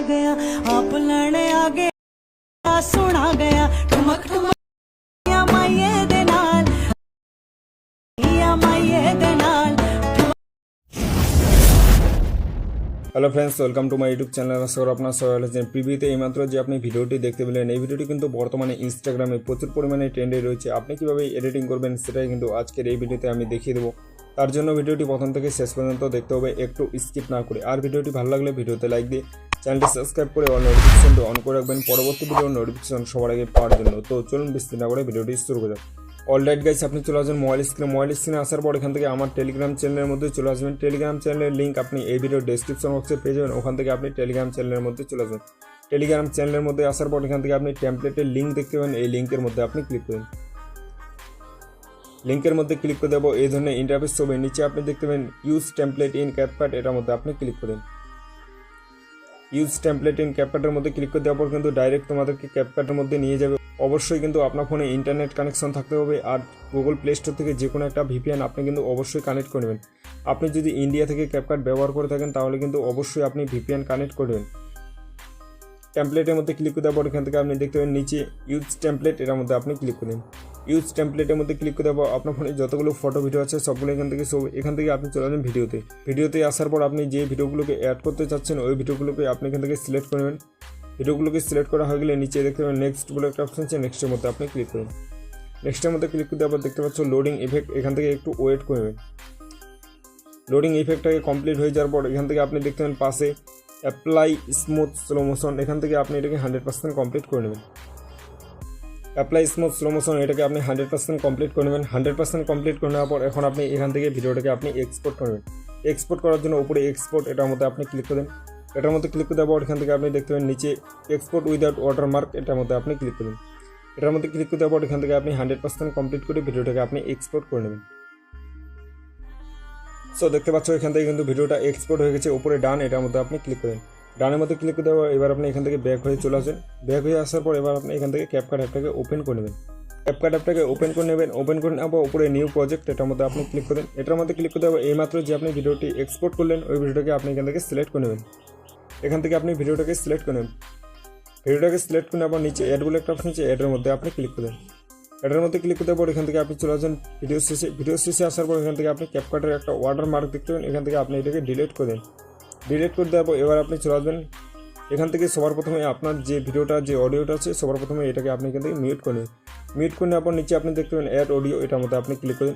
गया आप लड़ने आ गया सुना गया ठुमक ठुमक या माये दे नाल या माये दे नाल। Hello friends, welcome to my YouTube channel. আশা করি আপনার সবাই ভালো আছেন। প্রিভিউতে এইমাত্র যে আপনি ভিডিওটি দেখতে পেলেন, এই ভিডিওটি কিন্তু বর্তমানে ইনস্টাগ্রামে প্রচুর পরিমাণে ট্রেন্ডে রয়েছে। আপনি কীভাবে এডিটিং করবেন সেটাই কিন্তু আজকের এই ভিডিওতে আমি দেখিয়ে দেবো। তার জন্য ভিডিওটি প্রথম থেকে শেষ পর্যন্ত দেখতে হবে, একটু স্কিপ না করে। আর ভিডিওটি ভালো লাগলে ভিডিওতে লাইক দিয়ে চ্যানেলটি সাবস্ক্রাইব করে অল নোটিফিকেশনটি অন করে রাখবেন পরবর্তী ভিডিওর নোটিফিকেশন সবার আগে পাওয়ার জন্য। তো চলুন বেশি না করে ভিডিওটি শুরু করা যাক। অলরাইট গাইস, আপনি চলে আসবেন মোবাইল স্ক্রিনে আসার পর এখান থেকে আমার টেলিগ্রাম চ্যানেলের মধ্যে চলে আসবেন। টেলিগ্রাম চ্যানেলের লিঙ্ক আপনি এই ভিডিওর ডেসক্রিপশন বক্সে পেয়ে যাবেন। ওখান থেকে আপনি টেলিগ্রাম চ্যানেলের মধ্যে চলে আসবেন। টেলিগ্রাম চ্যানেলের মধ্যে আসার পর এখান থেকে আপনি টেমপ্লেটের লিঙ্ক দেখতে পাবেন। এই লিঙ্কের মধ্যে আপনি ক্লিক করুন। লিঙ্কের মধ্যে ক্লিক করে দেবো, এই ধরনের ইন্টারফেস হবে। নিচে আপনি দেখতে পাবেন ইউজ টেমপ্লেট ইন ক্যাপকাট, এটার মধ্যে আপনি ক্লিক করেন। ইউজ টেমপ্লেট ইন ক্যাপকাটের মধ্যে ক্লিক করে দেওয়ার পর কিন্তু ডাইরেক্ট তোমাদেরকে ক্যাপকাটের মধ্যে নিয়ে যাবে। অবশ্যই কিন্তু আপনার ফোনে ইন্টারনেট কানেকশন থাকতে হবে, আর গুগল প্লে স্টোর থেকে যে কোনো একটা ভিপিএন আপনি কিন্তু অবশ্যই কানেক্ট করবেন। আপনি যদি ইন্ডিয়া থেকে ক্যাপকাট ব্যবহার করে থাকেন তাহলে কিন্তু অবশ্যই আপনি ভিপিএন কানেক্ট করবেন। টেমপ্লেটের মধ্যে ক্লিক করে দেওয়ার পর এখান থেকে আপনি দেখতে পাবেন নিচে ইউজ টেমপ্লেট, এটার মধ্যে আপনি ক্লিক করেন। ইউজ টেমপ্লেটের মধ্যে ক্লিক করে দেবো, আপনার ফোনে যতগুলো ফটো ভিডিও আছে সবগুলো এখান থেকে আপনি চলে যাবেন ভিডিওতে আসার পর আপনি যে ভিডিওগুলোকে অ্যাড করতে চাচ্ছেন ওই ভিডিওগুলোকে আপনি এখান থেকে সিলেক্ট করবেন। ভিডিওগুলোকে সিলেক্ট করা হয়ে গেলে নিচে দেখতে পাবেন নেক্সট বলে একটা অপশন আছে, নেক্সটের মধ্যে আপনি ক্লিক করুন। নেক্সটের মধ্যে ক্লিক করতে আবার দেখতে পাচ্ছ লোডিং ইফেক্ট, এখান থেকে একটু ওয়েট করবেন। লোডিং ইফেক্টটাকে কমপ্লিট হয়ে যাওয়ার পর এখান থেকে আপনি দেখতে পাবেন পাশে অ্যাপ্লাই স্মুথ স্লো মোশন, এখান থেকে আপনি এটাকে 100% কমপ্লিট করে নেবেন। অ্যাপ্লাই স্মুথ স্লো মোশন এটাকে আপনি 100% কমপ্লিট করে নেবেন। 100% কমপ্লিট করে নেওয়ার পর এখন আপনি এখান থেকে ভিডিওটাকে আপনি এক্সপোর্ট করবেন। এক্সপোর্ট করার জন্য উপরে এক্সপোর্ট, এটার মধ্যে আপনি ক্লিক করেন। এটার মধ্যে ক্লিক করে দেওয়ার পর এখান থেকে আপনি দেখতে পাবেন নিচে এক্সপোর্ট উইদাউট ওয়াটারমার্ক, এটার মধ্যে আপনি ক্লিক করুন। এটার মধ্যে ক্লিক করে দেওয়ার পর এখান থেকে আপনি 100% কমপ্লিট করে ভিডিওটাকে আপনি এক্সপোর্ট করে নেবেন। সো দেখতে পাচ্ছ এখান থেকে কিন্তু ভিডিওটা এক্সপোর্ট হয়ে গেছে। উপরে ডান, এটার মধ্যে আপনি ক্লিক করেন। ডানের মধ্যে ক্লিক করে দেওয়ার এবার আপনি এখান থেকে ব্যাক হয়ে চলে আসেন। ব্যাক হয়ে আসার পর এবার আপনি এখান থেকে ক্যাপকাট অ্যাপটাকে ওপেন করে নেবেন। ক্যাপকাট অ্যাপটাকে ওপেন করে নেবেন। ওপেন করে নেওয়ার পর উপরে নিউ প্রজেক্ট, এটার মধ্যে আপনি ক্লিক করেন। এটার মধ্যে ক্লিক করে দেওয়ার এইমাত্র যে আপনি ভিডিওটি এক্সপোর্ট করলেন ওই ভিডিওটাকে আপনি এখান থেকে সিলেক্ট করে নেবেন। এখান থেকে আপনি ভিডিওটাকে সিলেক্ট করে নেবেন। ভিডিওটাকে সিলেক্ট করে নেওয়ার নিচে অ্যাড বলে একটা অপশন আছে, অ্যাডের মধ্যে আপনি ক্লিক করেন। অ্যাডের মধ্যে ক্লিক করতে পর এখান থেকে আপনি চলে আসেন ভিডিও শেষে আসার পর এখান থেকে আপনি ক্যাপকাটের একটা ওয়াটারমার্ক দেখতে পাবেন। এখান থেকে আপনি এটাকে ডিলিট করে দেন। ডিলিট করে দেওয়ার পর এবার আপনি চলে আসবেন এখান থেকে সবার প্রথমে আপনার যে ভিডিওটা যে অডিওটা আছে সবার প্রথমে এটাকে আপনি এখান থেকে মিউট করে নেবেন। মিউট করে নেওয়ার পর নিচে আপনি দেখতে পাবেন অ্যাড অডিও, এটার মধ্যে আপনি ক্লিক করেন।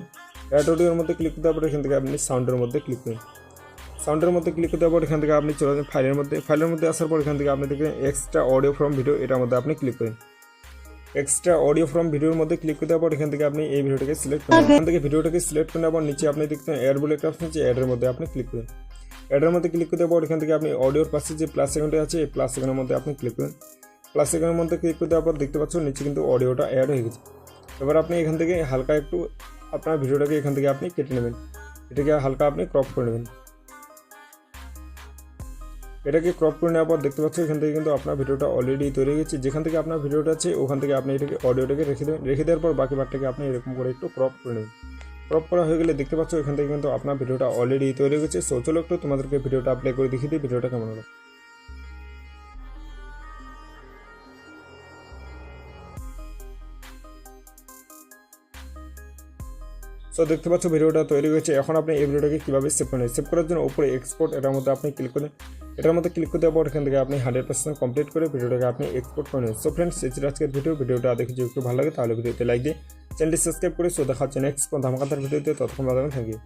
অ্যাড অডিওর মধ্যে ক্লিক করে দেওয়ার পর এখান থেকে আপনি সাউন্ডের মধ্যে ক্লিক করেন। সাউন্ডের মধ্যে ক্লিক করে দেওয়ার পর এখান থেকে আপনি চলে যাবেন ফাইলের মধ্যে আসার পর এখান থেকে আপনি দেখবেন এক্সট্রা অডিও ফ্রম ভিডিও, এটার মধ্যে আপনি ক্লিক করেন। এক্সট্রা অডিও ফ্রম ভিডিওর মধ্যে ক্লিক করে দেওয়ার পর এখান থেকে আপনি এই ভিডিওটাকে সিলেক্ট করেন। এখান থেকে ভিডিওটাকে সিলেক্ট করে নেওয়ার পর নিচে আপনি দেখতে পাবেন অ্যাড বলে একটা অপশন আছে, অ্যাডের মধ্যে আপনি ক্লিক করেন। অ্যাডের মধ্যে ক্লিক করে দেওয়ার পর এখান থেকে আপনি অডিওর পাশে যে প্লাস সেকেন্ডে আছে এই প্লাস সেকেন্ডের মধ্যে আপনি ক্লিক করেন। প্লাস সেকেন্ডের মধ্যে ক্লিক করে দেওয়ার পর দেখতে পাচ্ছেন নিচে কিন্তু অডিওটা অ্যাড হয়ে গেছে। এবার আপনি এখান থেকে হালকা একটু আপনার ভিডিওটাকে এখান থেকে আপনি কেটে নেবেন। এটাকে হালকা আপনি ক্রপ করে নেবেন। এটাকে ক্রপ করে নেওয়ার পর দেখতে পাচ্ছেন এখান থেকে কিন্তু আপনার ভিডিওটা অলরেডি তৈরি হয়ে গেছে। যেখান থেকে আপনার ভিডিওটা আছে ওখান থেকে আপনি এটাকে অডিওটাকে রেখে দেওয়ার পর বাকি পার্টটাকে আপনি এরকম করে একটু ক্রপ করে নেবেন। ক্রপ করা হয়ে গেলে দেখতে পাচ্ছ এখান থেকে কিন্তু আপনার ভিডিওটা অলরেডি তৈরি হয়ে গেছে। সো চলো একটু তোমাদেরকে ভিডিওটা প্লে করে দেখিয়ে দিই ভিডিওটা কেমন হলো। সো দেখতে পাচ্ছ ভিডিওটা তৈরি হয়েছে। এখন আপনি এই ভিডিওটাকে কীভাবে সেভ করবেন, সেভ করার জন্য উপরে এক্সপোর্ট, এটার মধ্যে আপনি ক্লিক করেন। এটার মধ্যে ক্লিক করে দেওয়ার পর এখান থেকে আপনি 100% কমপ্লিট করে ভিডিওটাকে আপনি এক্সপোর্ট করে নেবেন। সো ফ্রেন্ডস, এই ছিল আজকের ভিডিওটা দেখে যদি একটু ভালো লাগে তাহলে ভিডিওতে লাইক দিয়ে চ্যানেলটি সাবস্ক্রাইব করে। সো দেখা হচ্ছে নেক্সট ধামাকাদার ভিডিওতে, ততক্ষণ ভালো থাকবেন। Thank you.